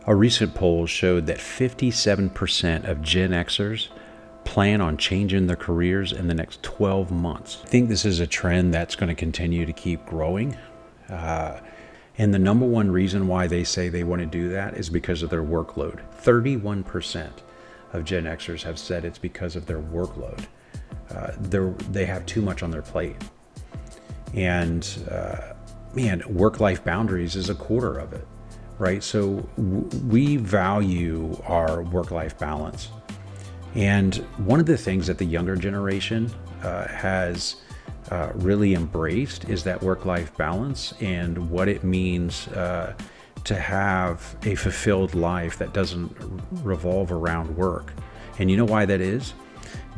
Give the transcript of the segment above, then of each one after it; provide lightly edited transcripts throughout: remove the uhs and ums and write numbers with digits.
A recent poll showed that 57% of Gen Xers plan on changing their careers in the next 12 months. I think this is a trend that's going to continue to keep growing. And the number one reason why they say they want to do that is because of their workload. 31% of Gen Xers have said it's because of their workload. They have too much on their plate. And work-life boundaries is a quarter of it, right? So we value our work-life balance. And one of the things that the younger generation has really embraced is that work-life balance and what it means to have a fulfilled life that doesn't revolve around work. And you know why that is?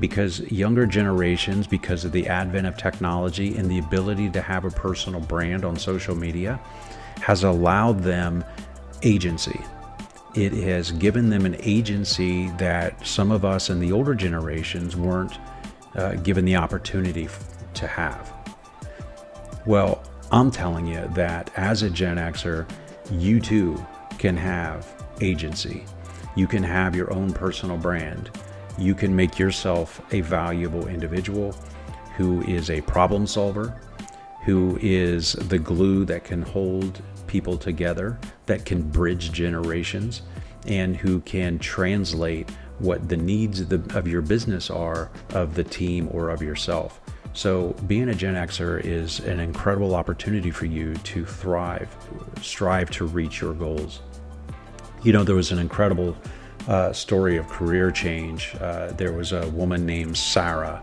Because younger generations, because of the advent of technology and the ability to have a personal brand on social media, has allowed them agency. It has given them an agency that some of us in the older generations weren't given the opportunity to have. Well, I'm telling you that as a Gen Xer, you too can have agency. You can have your own personal brand. You can make yourself a valuable individual who is a problem solver, who is the glue that can hold people together, that can bridge generations, and who can translate what the needs of your business are, of the team, or of yourself. So being a Gen Xer is an incredible opportunity for you to thrive, strive to reach your goals. You know, there was an incredible story of career change. There was a woman named Sarah,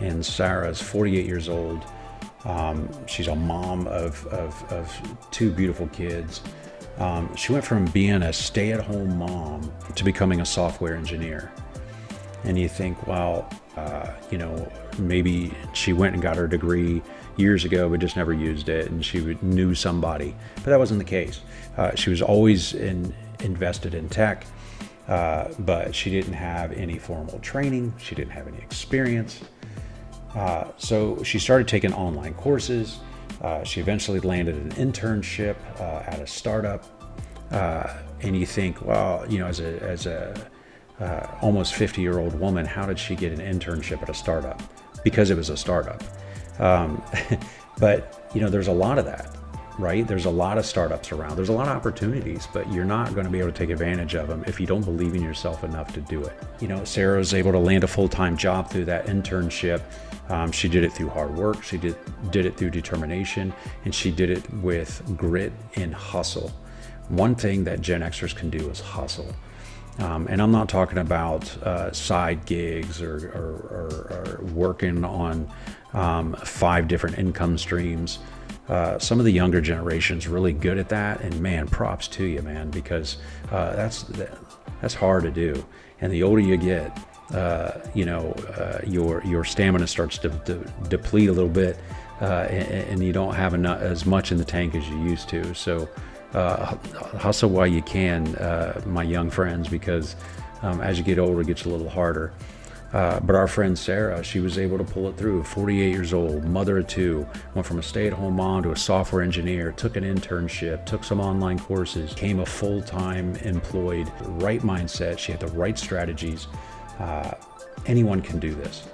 and Sarah is 48 years old. She's a mom of two beautiful kids. She went from being a stay-at-home mom to becoming a software engineer. And you think, well, maybe she went and got her degree years ago, but just never used it, and she knew somebody. But that wasn't the case. She was always invested in tech, but she didn't have any formal training. She didn't have any experience. So she started taking online courses. She eventually landed an internship at a startup. And you think, well, as a almost 50-year-old woman, how did she get an internship at a startup? Because it was a startup. But there's a lot of that, right? There's a lot of startups around. There's a lot of opportunities, but you're not going to be able to take advantage of them if you don't believe in yourself enough to do it. Sarah was able to land a full-time job through that internship. She did it through hard work. She did it through determination, and she did it with grit and hustle. One thing that Gen Xers can do is hustle. And I'm not talking about side gigs or working on 5 different income streams. Some of the younger generation's really good at that, and man, props to you, man, because that's hard to do. And the older you get, your stamina starts to deplete a little bit, and you don't have as much in the tank as you used to. So hustle while you can, my young friends, because as you get older, it gets a little harder. But our friend Sarah, she was able to pull it through. 48 years old, mother of 2, went from a stay-at-home mom to a software engineer, took an internship, took some online courses, became a full-time employed, right mindset. She had the right strategies. Anyone can do this.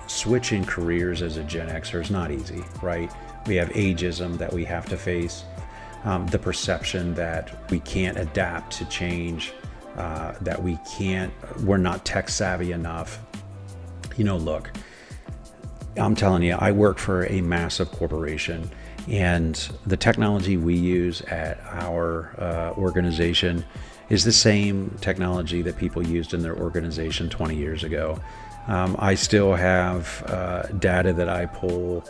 Switching careers as a Gen Xer is not easy, right? We have ageism that we have to face. The perception that we can't adapt to change, that we're not tech savvy enough. Look, I'm telling you, I work for a massive corporation, and the technology we use at our organization is the same technology that people used in their organization 20 years ago. I still have data that I pull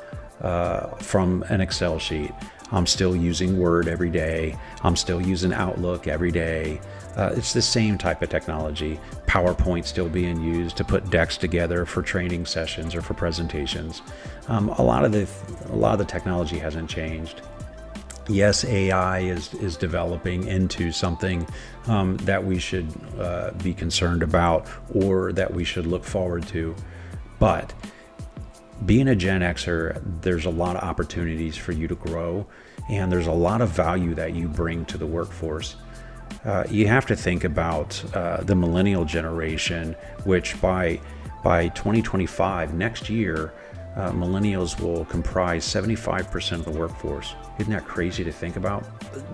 from an Excel sheet. I'm still using Word every day. I'm still using Outlook every day. It's the same type of technology. PowerPoint still being used to put decks together for training sessions or for presentations. A lot of the technology hasn't changed. Yes, AI is developing into something that we should be concerned about, or that we should look forward to. But being a Gen Xer, there's a lot of opportunities for you to grow, and there's a lot of value that you bring to the workforce. You have to think about the millennial generation, which by 2025, next year, millennials will comprise 75% of the workforce. Isn't that crazy to think about?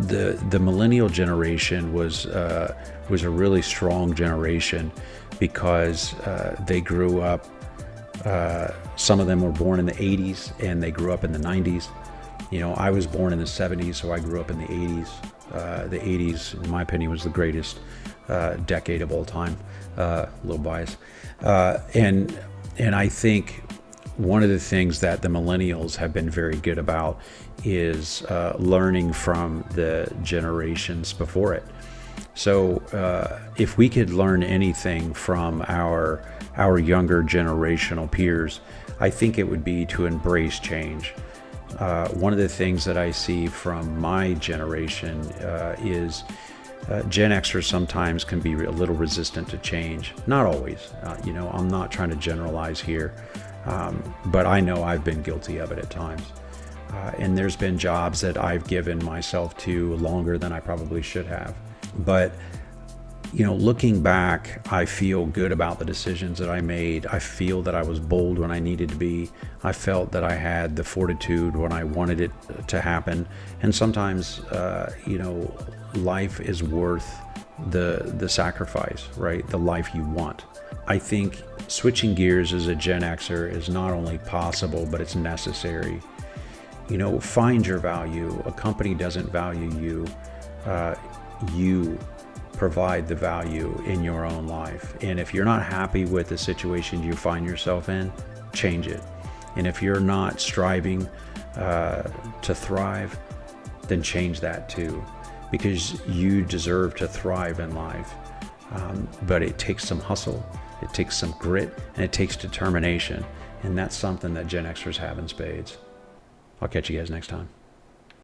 The millennial generation was a really strong generation because they grew up. Some of them were born in the 80s and they grew up in the 90s. You know, I was born in the 70s, so I grew up in the 80s. The 80s, in my opinion, was the greatest decade of all time. A little biased. And I think one of the things that the millennials have been very good about is learning from the generations before it. So if we could learn anything from our younger generational peers, I think it would be to embrace change. One of the things that I see from my generation is Gen Xers sometimes can be a little resistant to change. Not always. You know, I'm not trying to generalize here, but I know I've been guilty of it at times. And there's been jobs that I've given myself to longer than I probably should have. But you know, looking back, I feel good about the decisions that I made. I feel that I was bold when I needed to be. I felt that I had the fortitude when I wanted it to happen. And sometimes, you know, life is worth the sacrifice, right? The life you want. I think switching gears as a Gen Xer is not only possible, but it's necessary. You know, find your value. A company doesn't value you. You provide the value in your own life. And if you're not happy with the situation you find yourself in, change it. And if you're not striving to thrive, then change that too, because you deserve to thrive in life. But it takes some hustle, it takes some grit, and it takes determination. And that's something that Gen Xers have in spades. I'll catch you guys next time.